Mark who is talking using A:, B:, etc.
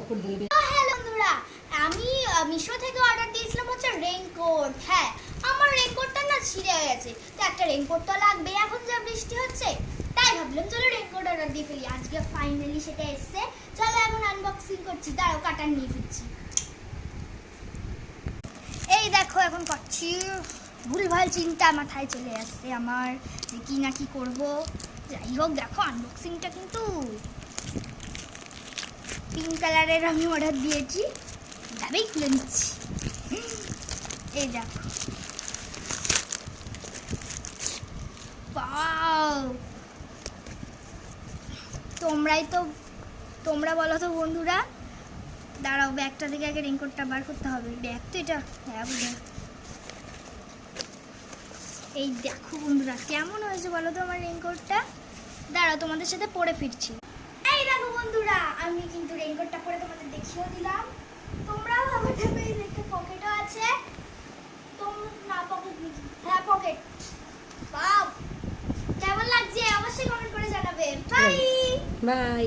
A: Hello বন্ধুরা, আমি মিশো থেকে অর্ডার দিয়েছিলাম হচ্ছে রেইনকোট। হ্যাঁ, আমার রেইনকোটটা না ছিঁড়ে গেছে, তো একটা রেইনকোট তো লাগবে এখন যা বৃষ্টি হচ্ছে, তাই ভাবলাম চলো রেইনকোট অর্ডার দিয়ে ফেলি। আজকে ফাইনালি সেটা এসেছে। চলো এখন আনবক্সিং করছি, দাঁড়াও কাটার নিয়ে ফিরছি। এই দেখো এখন করছি, ভুলভাল চিন্তা মাথায় চলে আসছে আমার যে কি না কি করবো। যাই হোক, দেখো আনবক্সিংটা কিন্তু পিঙ্ক কালারের আমি অর্ডার দিয়েছি, তবেই খুলে নিচ্ছি। এই দেখো, ওয়াও! তোমরা বলো তো বন্ধুরা। দাঁড়াও, ব্যাগটা থেকে আগে রেইনকোটটা বার করতে হবে। ব্যাগ তো এটা, হ্যাঁ বুঝে। এই দেখো বন্ধুরা, কেমন হয়েছে বলো তো আমার রেইনকোটটা। দাঁড়াও, তোমাদের সাথে পরে ফিরছি। এই দেখো বন্ধুরা, আমি কিন্তু রেইনকোটটা পরে তোমাদের দেখিয়েও দিলাম। তোমরাও আমার দেখবে, একটা পকেটও আছে। না পকেট নেই, হ্যাঁ পকেট। বাহ, কেমন লাগছে অবশ্যই কমেন্ট করে জানাবে। Bye
B: bye.